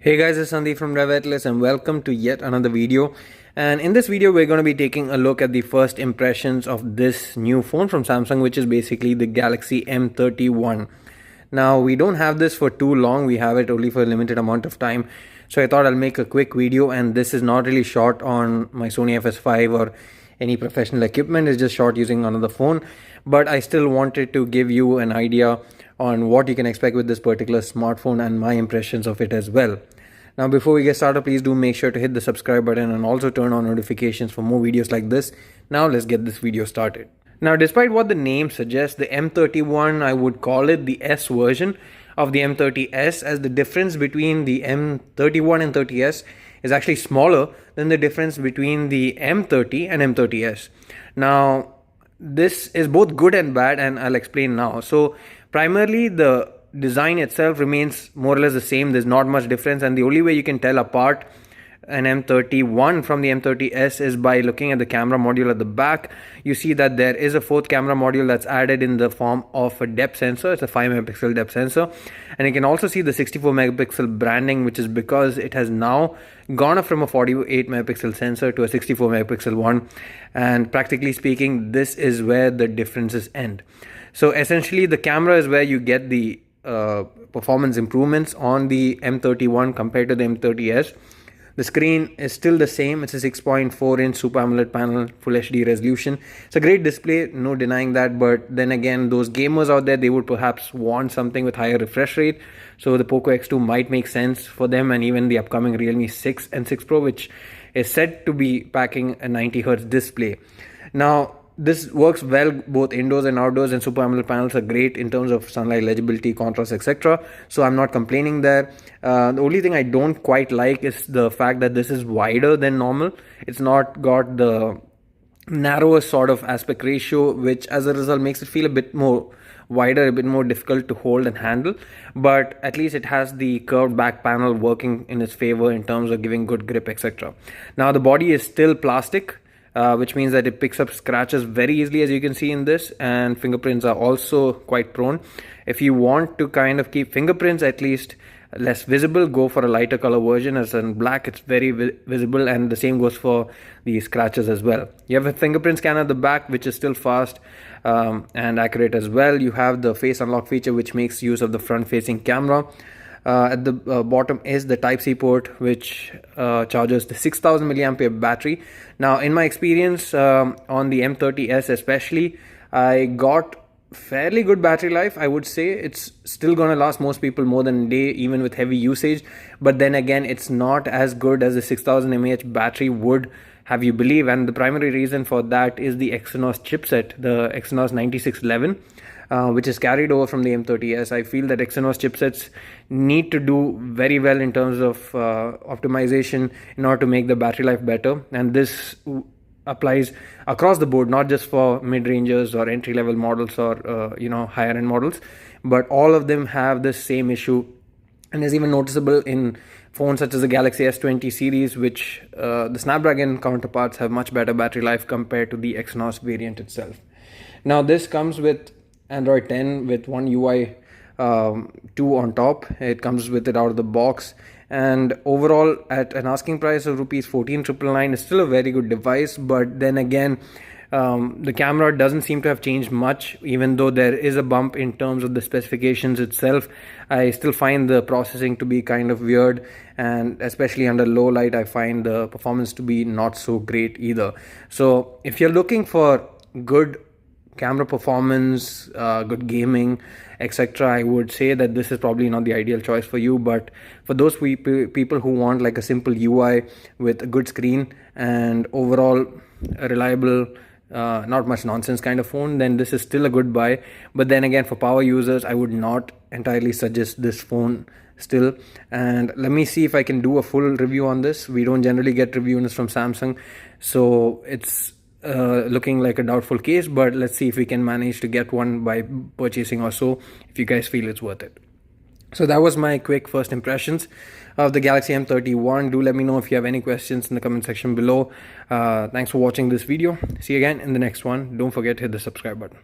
Hey guys, it's Sandeep from RevAtlas and welcome to yet another video. And in this video, we're going to be taking a look at the first impressions of this new phone from Samsung, which is basically the Galaxy M31. Now, we don't have this for too long. We have it only for a limited amount of time. So I thought I'll make a quick video, and this is not really shot on my Sony FS5 or any professional equipment. It's just shot using another phone. But I still wanted to give you an idea on what you can expect with this particular smartphone and my impressions of it as well. Now, before we get started, please do make sure to hit the subscribe button and also turn on notifications for more videos like this. Now, let's get this video started. Now, despite what the name suggests, the M31, I would call it the S version of the M30s, as the difference between the M31 and 30s is actually smaller than the difference between the M30 and M30s. Now, this is both good and bad, and I'll explain now. So, primarily, the design itself remains more or less the same. There's not much difference, and the only way you can tell apart an M31 from the M30s is by looking at the camera module at the back. You see that there is a fourth camera module that's added in the form of a depth sensor. It's a 5 megapixel depth sensor, and you can also see the 64 megapixel branding, which is because it has now gone up from a 48 megapixel sensor to a 64 megapixel one, and practically speaking, this is where the differences end. So essentially, the camera is where you get the performance improvements on the M31 compared to the M30s. The screen is still the same. It's a 6.4 inch Super AMOLED panel, Full HD resolution. It's a great display, no denying that, but then again, those gamers out there, they would perhaps want something with higher refresh rate. So the Poco X2 might make sense for them, and even the upcoming Realme 6 and 6 Pro, which is said to be packing a 90Hz display. Now, this works well both indoors and outdoors, and Super AMOLED panels are great in terms of sunlight legibility, contrast, etc. So I'm not complaining there. The only thing I don't quite like is the fact that this is wider than normal. It's not got the narrower sort of aspect ratio, which as a result makes it feel a bit more wider, a bit more difficult to hold and handle. But at least it has the curved back panel working in its favor in terms of giving good grip, etc. Now, the body is still plastic, which means that it picks up scratches very easily, as you can see in this, and fingerprints are also quite prone. If you want to kind of keep fingerprints at least less visible, go for a lighter color version. As in black, it's very visible, and the same goes for the scratches as well. You have a fingerprint scanner at the back, which is still fast and accurate as well. You have the face unlock feature, which makes use of the front facing camera. At the bottom is the Type-C port, which charges the 6000 milliampere battery. Now, in my experience on the M30s especially, I got fairly good battery life. I would say it's still going to last most people more than a day, even with heavy usage. But then again, it's not as good as the 6000 mAh battery would have you believe, and the primary reason for that is the Exynos chipset, the Exynos 9611. Which is carried over from the M30s. I feel that Exynos chipsets need to do very well in terms of optimization in order to make the battery life better, and this applies across the board, not just for mid-rangers or entry-level models or higher-end models, but all of them have this same issue, and is even noticeable in phones such as the Galaxy S20 series, which the Snapdragon counterparts have much better battery life compared to the Exynos variant itself. Now, this comes with Android 10 with One UI 2 on top. It comes with it out of the box, and overall at an asking price of rupees 14,999 is still a very good device. But then again, the camera doesn't seem to have changed much, even though there is a bump in terms of the specifications itself. I still find the processing to be kind of weird, and especially under low light, I find the performance to be not so great either. So if you're looking for good camera performance, good gaming, etc., I would say that this is probably not the ideal choice for you. But for those people who want like a simple UI with a good screen and overall a reliable, not much nonsense kind of phone, then this is still a good buy. But then again, for power users, I would not entirely suggest this phone still. And let me see if I can do a full review on this. We don't generally get reviews from Samsung, so it's looking like a doubtful case, but let's see if we can manage to get one by purchasing or so, if you guys feel it's worth it. So that was my quick first impressions of the Galaxy M31. Do let me know if you have any questions in the comment section below. Thanks for watching this video. See you again in the next one. Don't forget to hit the subscribe button.